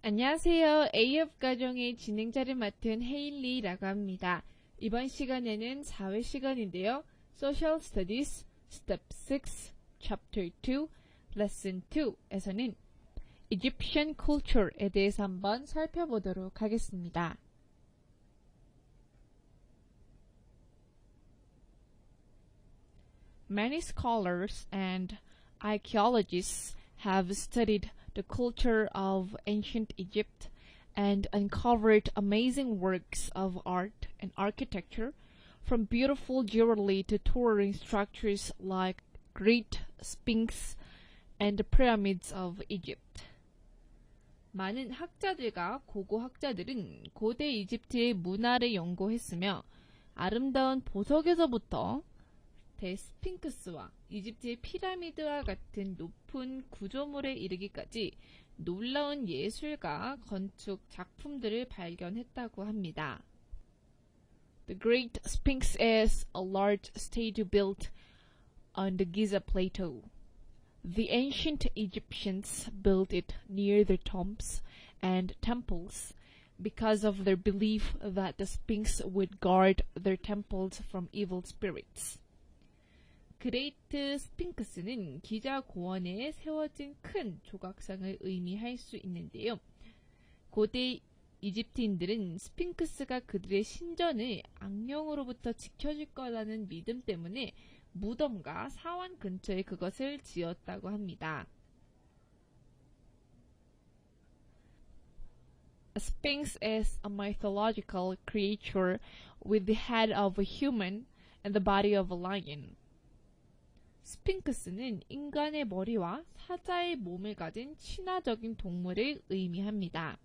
안녕하세요. A협 과정의 진행자를 맡은 헤일리라고 합니다. 이번 시간에는 4회 시간인데요. Social Studies Step 6 Chapter 2 Lesson 2에서는 Egyptian Culture에 대해서 한번 살펴보도록 하겠습니다. Many scholars and archaeologists have studied the culture of ancient Egypt and uncovered amazing works of art and architecture, from beautiful jewelry to towering structures like Great Sphinx and the pyramids of Egypt. 많은 학자들과 고고 학자들은 고대 이집트의 문화를 연구했으며 아름다운 보석에서부터 대스핑크스와 이집트의 피라미드와 같은 높은 구조물에 이르기까지 놀라운 예술과 건축 작품들을 발견했다고 합니다. The Great Sphinx is a large statue built on the Giza Plateau. The ancient Egyptians built it near their tombs and temples because of their belief that the Sphinx would guard their temples from evil spirits. 그레이트 스핑크스는 기자 고원에 세워진 큰 조각상을 의미할 수 있는데요. 고대 이집트인들은 스핑크스가 그들의 신전을 악령으로부터 지켜줄 거라는 믿음 때문에 무덤과 사원 근처에 그것을 지었다고 합니다. A sphinx is a mythological creature with the head of a human and the body of a lion. 스핑크스는 인간의 머리와 사자의 몸을 가진 신화적인 동물을 의미합니다.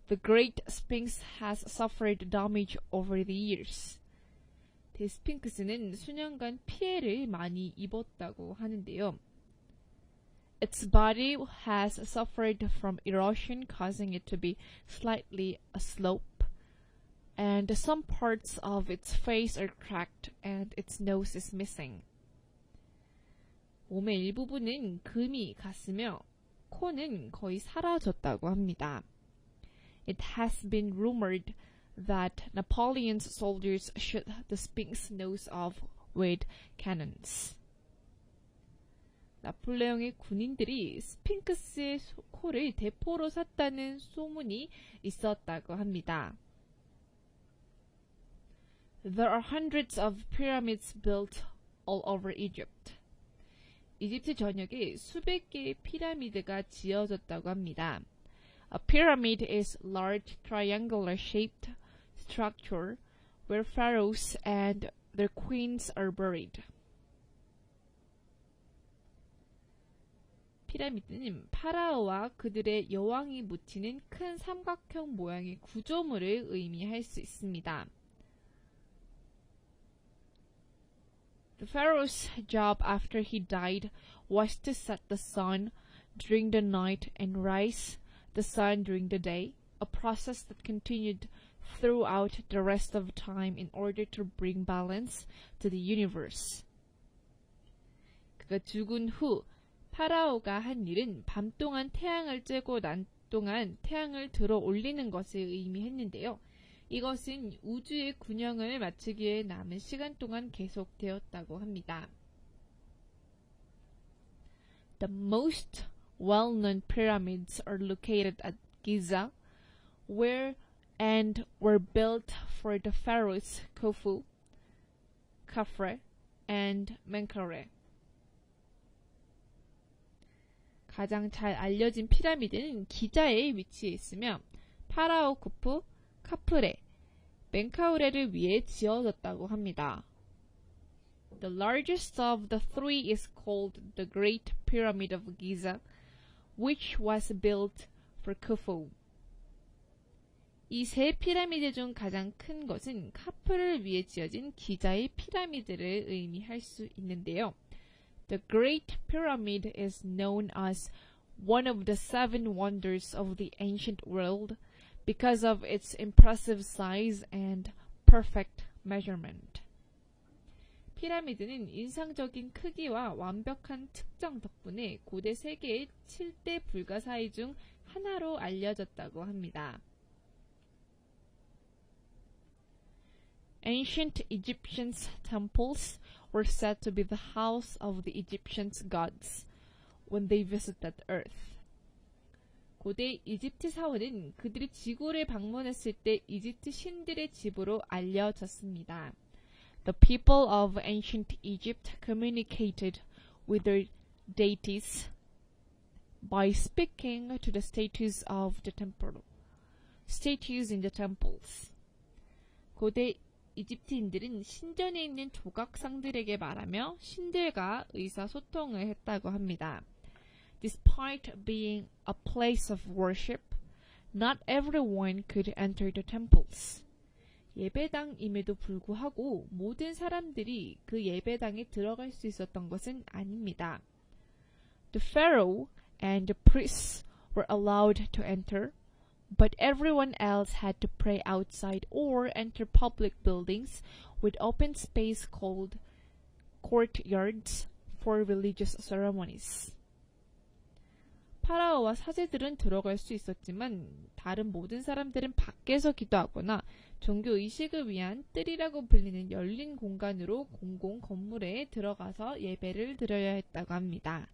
The Great Sphinx has suffered damage over the years. 대스핑크스는 수년간 피해를 많이 입었다고 하는데요. Its body has suffered from erosion, causing it to be slightly aslope, and some parts of its face are cracked and its nose is missing. 몸의 일부분은 금이 갔으며 코는 거의 사라졌다고 합니다. It has been rumored that Napoleon's soldiers shoot the Sphinx nose off with cannons. 나폴레옹의 군인들이 스핑크스의 코를 대포로 쐈다는 소문이 있었다고 합니다. There are hundreds of pyramids built all over Egypt. 이집트 전역에 수백 개의 피라미드가 지어졌다고 합니다. A pyramid is large triangular shaped structure where pharaohs and their queens are buried. 피라미드는 파라오와 그들의 여왕이 묻히는 큰 삼각형 모양의 구조물을 의미할 수 있습니다. The pharaoh's job after he died was to set the sun during the night and rise the sun during the day, a process that continued throughout the rest of time in order to bring balance to the universe. 그가 죽은 후 파라오가 한 일은 밤 동안 태양을 쬐고 낮 동안 태양을 들어 올리는 것을 의미했는데요. 이것은 우주의 균형을 맞추기에 남은 시간 동안 계속되었다고 합니다. The most well-known pyramids are located at Giza, where and were built for the pharaohs Khufu, Khafre, and Menkaure. 가장 잘 알려진 피라미드는 기자에 위치해 있으며 파라오 쿠프, 카프레, 멘카우레를 위해 지어졌다고 합니다. The largest of the three is called the Great Pyramid of Giza, which was built for Khufu. 이 세 피라미드 중 가장 큰 것은 카프를 위해 지어진 기자의 피라미드를 의미할 수 있는데요. The Great Pyramid is known as one of the seven wonders of the ancient world because of its impressive size and perfect measurement. 피라미드는 인상적인 크기와 완벽한 측정 덕분에 고대 세계의 7대 불가사의 중 하나로 알려졌다고 합니다. Ancient Egyptians' temples were said to be the house of the Egyptians' gods when they visited Earth. 고대 이집트 사원은 그들이 지구를 방문했을 때 이집트 신들의 집으로 알려졌습니다. The people of ancient Egypt communicated with their deities by speaking to the statues of the temple. Statues in the temples. 고대 이집트인들은 신전에 있는 조각상들에게 말하며 신들과 의사소통을 했다고 합니다. Despite being a place of worship, not everyone could enter the temples. 예배당임에도 불구하고 모든 사람들이 그 예배당에 들어갈 수 있었던 것은 아닙니다. The pharaoh and the priests were allowed to enter, but everyone else had to pray outside or enter public buildings with open space called courtyards for religious ceremonies. 파라오와 사제들은 들어갈 수 있었지만 다른 모든 사람들은 밖에서 기도하거나 종교 의식을 위한 뜰이라고 불리는 열린 공간으로 공공 건물에 들어가서 예배를 드려야 했다고 합니다.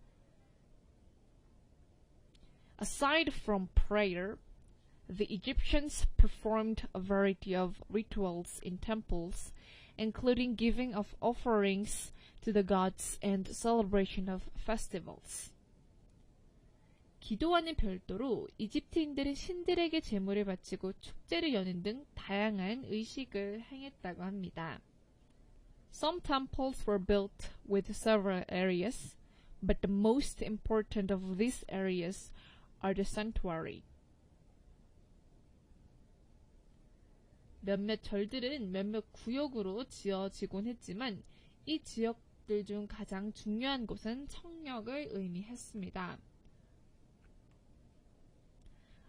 Aside from prayer, the Egyptians performed a variety of rituals in temples, including giving of offerings to the gods and celebration of festivals. 기도와는 별도로 이집트인들은 신들에게 제물을 바치고 축제를 여는 등 다양한 의식을 행했다고 합니다. Some temples were built with several areas, but the most important of these areas are the sanctuary. 몇몇 절들은 몇몇 구역으로 지어지곤 했지만 이 지역들 중 가장 중요한 곳은 성역을 의미했습니다.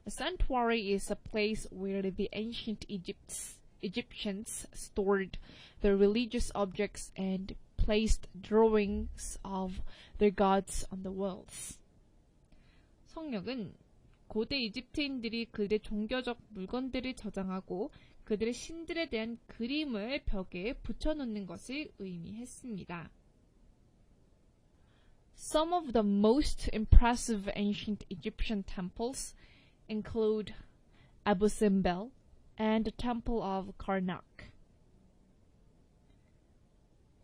A sanctuary is a place where the ancient Egyptians stored their religious objects and placed drawings of their gods on the walls. 성역은 고대 이집트인들이 그들의 종교적 물건들을 저장하고 그들의 신들에 대한 그림을 벽에 붙여놓는 것을 의미했습니다. Some of the most impressive ancient Egyptian temples include Abu Simbel and the Temple of Karnak.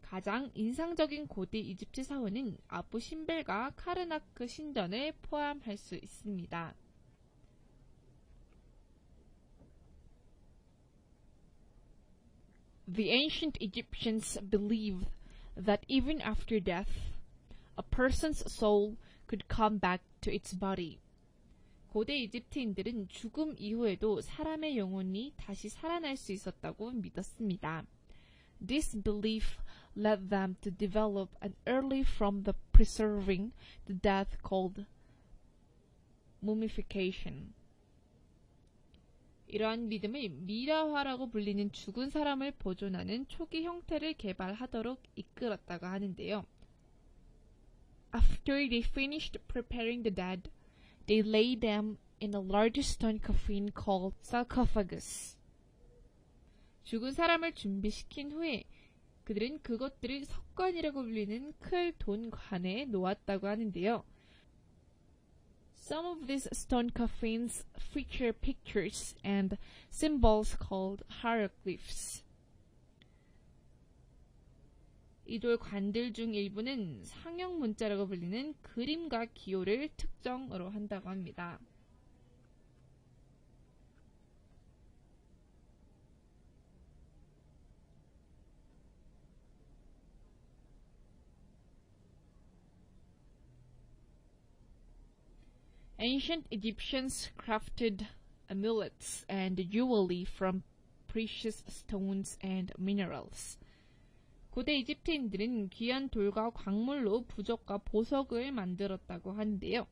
가장 인상적인 고대 이집트 사원은 아부 신벨과 카르나크 신전을 포함할 수 있습니다. The ancient Egyptians believed that even after death, a person's soul could come back to its body. 고대 이집트인들은 죽음 이후에도 사람의 영혼이 다시 살아날 수 있었다고 믿었습니다. This belief led them to develop an early form of preserving the death called mummification. 이러한 믿음을 미라화라고 불리는 죽은 사람을 보존하는 초기 형태를 개발하도록 이끌었다고 하는데요. After they finished preparing the dead, they laid them in a large stone coffin called sarcophagus. 죽은 사람을 준비시킨 후에 그들은 그것들을 석관이라고 불리는 큰 돈관에 놓았다고 하는데요. Some of these stone coffins feature pictures and symbols called hieroglyphs. 이 돌관들 중 일부는 상형 문자라고 불리는 그림과 기호를 특정으로 한다고 합니다. Ancient Egyptians crafted amulets and jewelry from precious stones and minerals. 고대 이집트인들은 귀한 돌과 광물로 부적과 보석을 만들었다고 하는데요.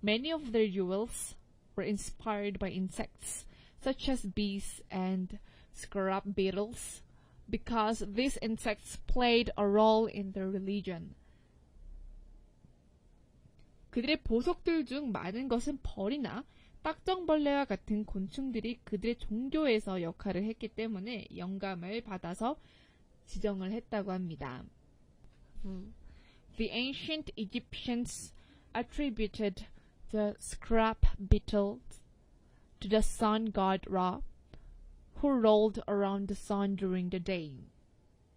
Many of their jewels were inspired by insects, such as bees and scarab beetles, because these insects played a role in their religion. 그들의 보석들 중 많은 것은 벌이나 딱정벌레와 같은 곤충들이 그들의 종교에서 역할을 했기 때문에 영감을 받아서 지정을 했다고 합니다. The ancient Egyptians attributed the scrap beetle to the sun god Ra, who rolled around the sun during the day.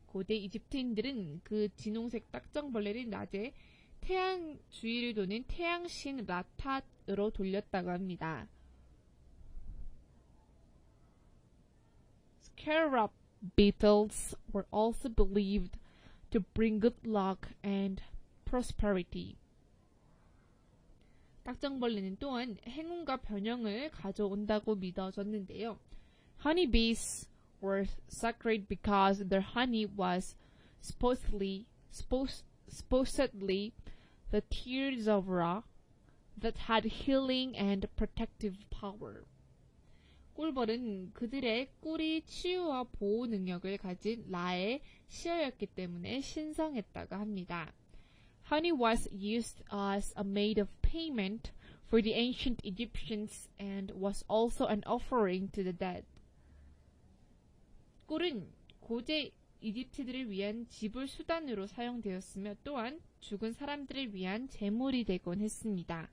고대 이집트인들은 그 진홍색 딱정벌레를 낮에 태양 주위를 도는 태양신 라탓으로 돌렸다고 합니다. Scarab beetles were also believed to bring good luck and prosperity. 딱정벌레는 또한 행운과 변형을 가져온다고 믿어졌는데요. Honeybees were sacred because their honey was supposedly the tears of Ra that had healing and protective power. 꿀벌은 그들의 꿀이 치유와 보호 능력을 가진 라의 씨어였기 때문에 신성했다고 합니다. Honey was used as a mode of payment for the ancient Egyptians and was also an offering to the dead. 꿀은 고대 이집트들을 위한 지불 수단으로 사용되었으며 또한 죽은 사람들을 위한 제물이 되곤 했습니다.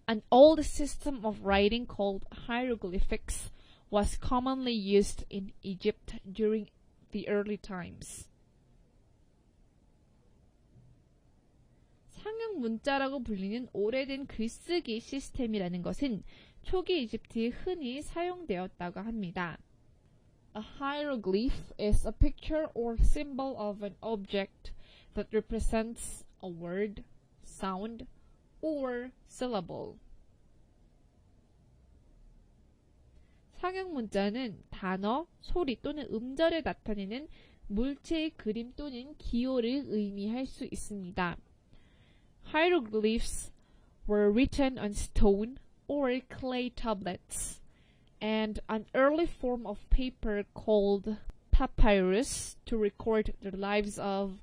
An old system of writing called hieroglyphics was commonly used in Egypt during the early times. 상형 문자라고 불리는 오래된 글쓰기 시스템이라는 것은 초기 이집트에 흔히 사용되었다고 합니다. A hieroglyph is a picture or symbol of an object that represents a word, sound, or syllable. 상형 문자는 단어, 소리 또는 음절을 나타내는 물체의 그림 또는 기호를 의미할 수 있습니다. Hieroglyphs were written on stone or clay tablets, and an early form of paper called papyrus to record the lives of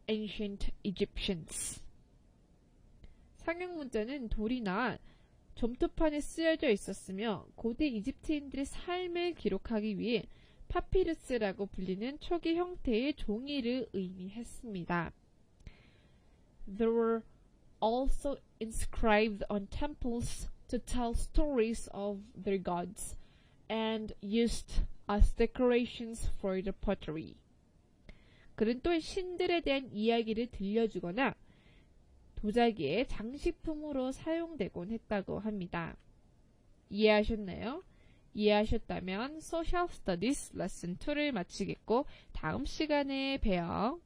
ancient Egyptians. 상형 문자는 돌이나 점토판에 쓰여져 있었으며 고대 이집트인들의 삶을 기록하기 위해 파피루스라고 불리는 초기 형태의 종이를 의미했습니다. They were also inscribed on temples to tell stories of their gods and used as decorations for the pottery. 그는 또 신들에 대한 이야기를 들려주거나 도자기의 장식품으로 사용되곤 했다고 합니다. 이해하셨나요? 이해하셨다면 Social Studies 레슨 2를 마치겠고 다음 시간에 봬요.